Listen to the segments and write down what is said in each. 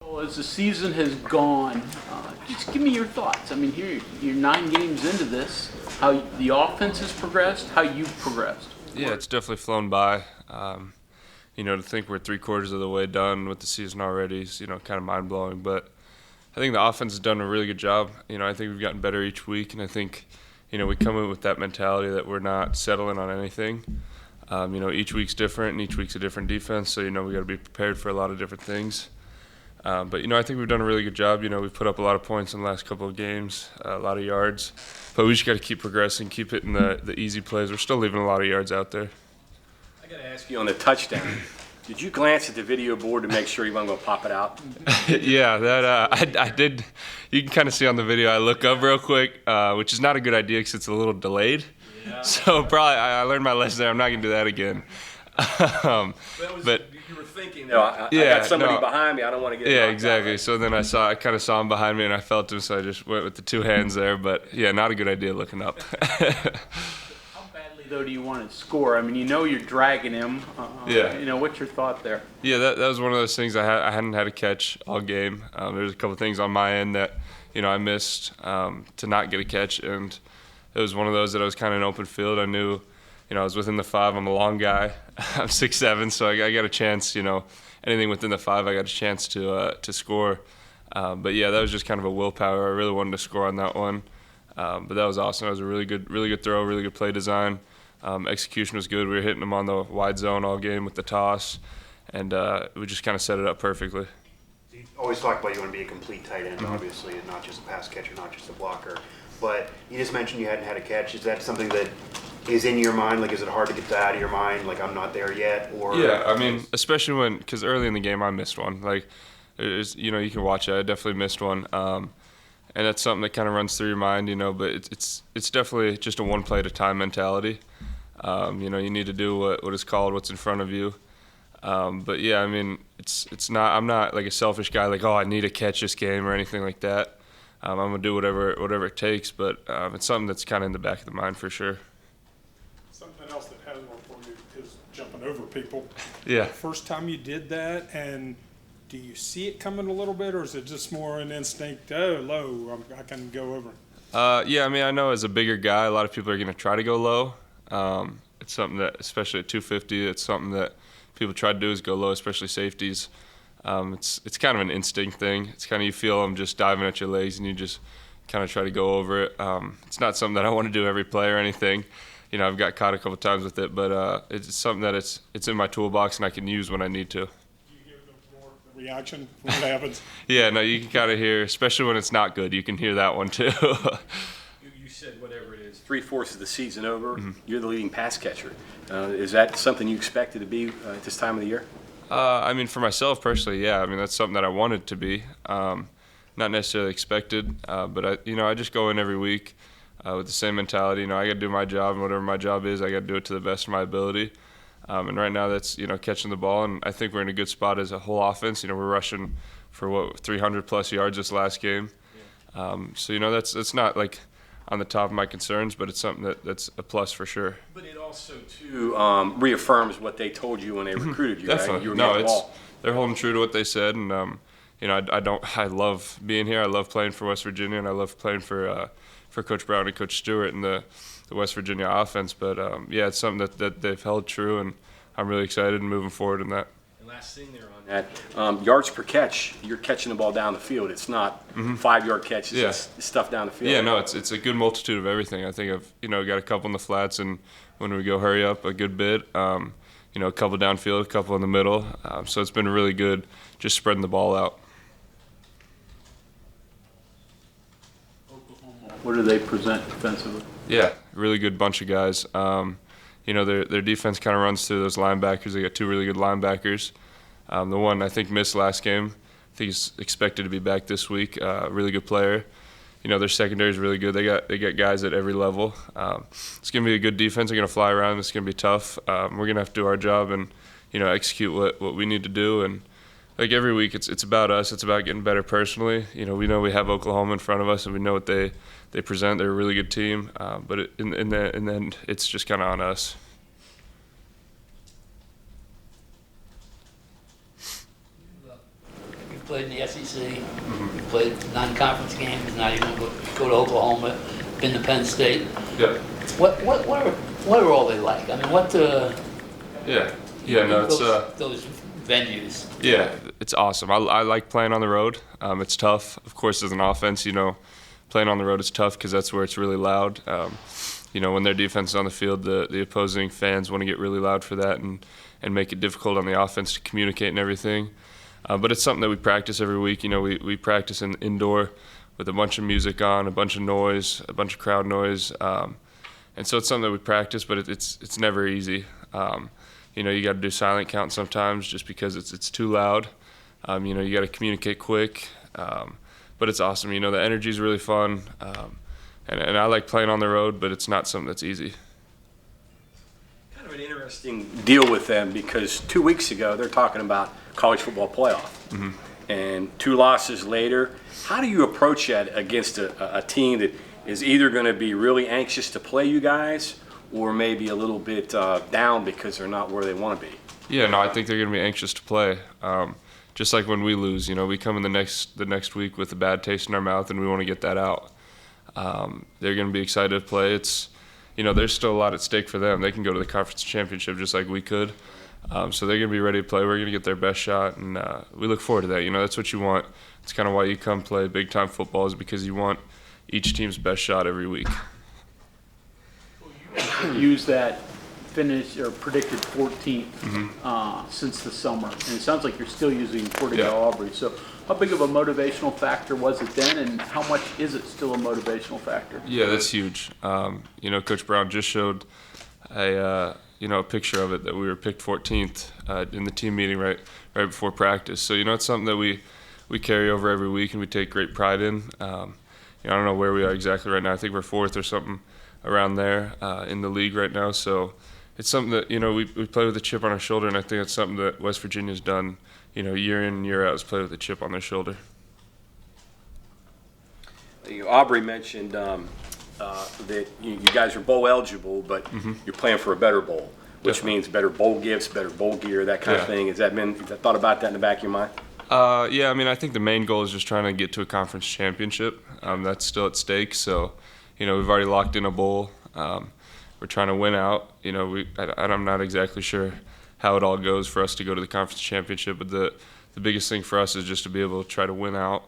Well, as the season has gone, just give me your thoughts. I mean, here you're 9 games into this. How the offense has progressed, how you've progressed. Yeah, it's definitely flown by. To think we're 3/4 of the way done with the season already is, kind of mind-blowing. But I think the offense has done a really good job. I think we've gotten better each week, and I think, we come in with that mentality that we're not settling on anything. Each week's different, and each week's a different defense, so, we got to be prepared for a lot of different things. But I think we've done a really good job. We've put up a lot of points in the last couple of games, a lot of yards. But we just got to keep progressing, keep hitting the easy plays. We're still leaving a lot of yards out there. I got to ask you on the touchdown. Did you glance at the video board to make sure you weren't going to pop it out? Yeah, I did. You can kind of see on the video I look up real quick, which is not a good idea because it's a little delayed. Yeah. So probably I learned my lesson there. I'm not going to do that again. But you were thinking, though, I got somebody behind me. I don't want to get. Yeah, exactly. So then I kind of saw him behind me, and I felt him, so I just went with the 2 hands there. But yeah, not a good idea looking up. How badly though do you want to score? I mean, you're dragging him. Yeah. What's your thought there? Yeah, that was one of those things I hadn't had a catch all game. There's a couple of things on my end that I missed to not get a catch, and it was one of those that I was kind of in open field. I knew. I was within the 5. I'm a long guy. I'm 6'7", so I got a chance. Anything within the 5, I got a chance to score. But yeah, that was just kind of a willpower. I really wanted to score on that one. But that was awesome. It was a really good throw, really good play design. Execution was good. We were hitting them on the wide zone all game with the toss, and we just kind of set it up perfectly. You always talk about you want to be a complete tight end, obviously, and not just a pass catcher, not just a blocker. But you just mentioned you hadn't had a catch. Is that something that is in your mind? Like, is it hard to get that out of your mind? Like, I'm not there yet? Or yeah, I mean, especially because early in the game I missed one. Like, you can watch it. I definitely missed one, and that's something that kind of runs through your mind. But it's definitely just a one play at a time mentality. You need to do what is called what's in front of you. But yeah, I mean, it's not. I'm not like a selfish guy. Like, I need to catch this game or anything like that. I'm gonna do whatever it takes. But it's something that's kind of in the back of the mind for sure. Something else that has worked for you is jumping over people. Yeah. First time you did that, and do you see it coming a little bit, or is it just more an instinct? Oh, low, I can go over. Yeah, I mean, I know as a bigger guy, a lot of people are gonna try to go low. It's something that, especially at 250, it's something that people try to do is go low, especially safeties. It's kind of an instinct thing. It's kind of you feel them just diving at your legs, and you just kind of try to go over it. It's not something that I want to do every play or anything. I've got caught a couple times with it, but it's something that it's in my toolbox and I can use when I need to. Do you hear the reaction when it happens? Yeah, no, you can kind of hear, especially when it's not good. You can hear that one too. You said whatever it is, 3/4 of the season over. Mm-hmm. You're the leading pass catcher. Is that something you expected to be at this time of the year? I mean, for myself personally, yeah. I mean, that's something that I wanted to be. Not necessarily expected, but I just go in every week with the same mentality. I got to do my job, and whatever my job is, I got to do it to the best of my ability. And right now, that's catching the ball, and I think we're in a good spot as a whole offense. We're rushing for 300 plus yards this last game. So that's not like on the top of my concerns, but it's something that's a plus for sure. But it also too reaffirms what they told you when they recruited you. Definitely. Right? You were no, the ball. They're holding true to what they said, and I love being here. I love playing for West Virginia, and I love playing for Coach Brown and Coach Stewart and the West Virginia offense. But yeah, it's something that they've held true, and I'm really excited and moving forward in that. And last thing there on that, yards per catch, you're catching the ball down the field. It's not 5-yard catches. Yeah. It's stuff down the field. Yeah, no, it's a good multitude of everything. I think I've got a couple in the flats, and when we go hurry up a good bit. A couple downfield, a couple in the middle. So it's been really good just spreading the ball out. What do they present defensively? Yeah, really good bunch of guys. Their defense kind of runs through those linebackers. They got 2 really good linebackers. The one I think missed last game. I think he's expected to be back this week. Really good player. Their secondary is really good. They got guys at every level. It's going to be a good defense. They're going to fly around. It's going to be tough. We're going to have to do our job and execute what we need to do. And like every week, it's about us. It's about getting better personally. We know we have Oklahoma in front of us, and we know what they present. They're a really good team. But in the end, it's just kind of on us. played in the SEC, you played non-conference games, now you're going to go to Oklahoma, been to Penn State. Yeah. What are all they like? I mean, No, it's those venues. Yeah, it's awesome. I like playing on the road. It's tough, of course, as an offense. Playing on the road is tough because that's where it's really loud. When their defense is on the field, the opposing fans want to get really loud for that and make it difficult on the offense to communicate and everything. But it's something that we practice every week. We practice indoor with a bunch of music on, a bunch of noise, a bunch of crowd noise. And so it's something that we practice, but it's never easy. You got to do silent count sometimes just because it's too loud. You got to communicate quick. But it's awesome. The energy is really fun. And I like playing on the road, but it's not something that's easy. Kind of an interesting deal with them because 2 weeks ago they're talking about college football playoff. And 2 losses later, how do you approach that against a team that is either going to be really anxious to play you guys or maybe a little bit down because they're not where they want to be? Yeah, no, I think they're going to be anxious to play. Just like when we lose, we come in the next week with a bad taste in our mouth and we want to get that out. They're going to be excited to play. There's still a lot at stake for them. They can go to the conference championship just like we could. So they're going to be ready to play. We're going to get their best shot, and we look forward to that. That's what you want. It's kind of why you come play big-time football is because you want each team's best shot every week. Use that finish or predicted 14th since the summer, and it sounds like you're still using Portugal Aubrey. So how big of a motivational factor was it then, and how much is it still a motivational factor? Yeah, that's huge. Coach Brown just showed a picture of it that we were picked 14th in the team meeting right before practice. So it's something that we carry over every week and we take great pride in. I don't know where we are exactly right now. I think we're 4th or something around there in the league right now. So it's something that we play with a chip on our shoulder, and I think it's something that West Virginia's done year in and year out is play with a chip on their shoulder. Aubrey mentioned that you guys are bowl eligible, but you're playing for a better bowl, which Definitely. means better bowl gifts, better bowl gear, that kind of thing. Has that been thought about that in the back of your mind? I think the main goal is just trying to get to a conference championship. That's still at stake. So, we've already locked in a bowl. We're trying to win out. I'm not exactly sure how it all goes for us to go to the conference championship, but the biggest thing for us is just to be able to try to win out,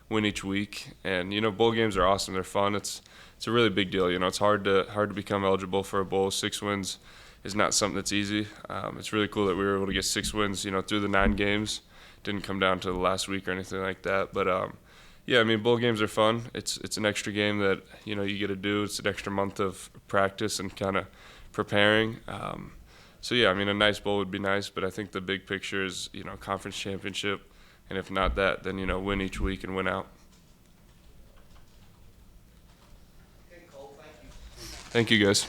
win each week. And bowl games are awesome. They're fun. It's a really big deal. It's hard to become eligible for a bowl. 6 wins is not something that's easy. It's really cool that we were able to get 6 wins, through the 9 games. Didn't come down to the last week or anything like that. But bowl games are fun. It's an extra game that you get to do. It's an extra month of practice and kind of preparing. A nice bowl would be nice, but I think the big picture is conference championship, and if not that, then win each week and win out. Okay, Cole, thank you. Thank you, guys.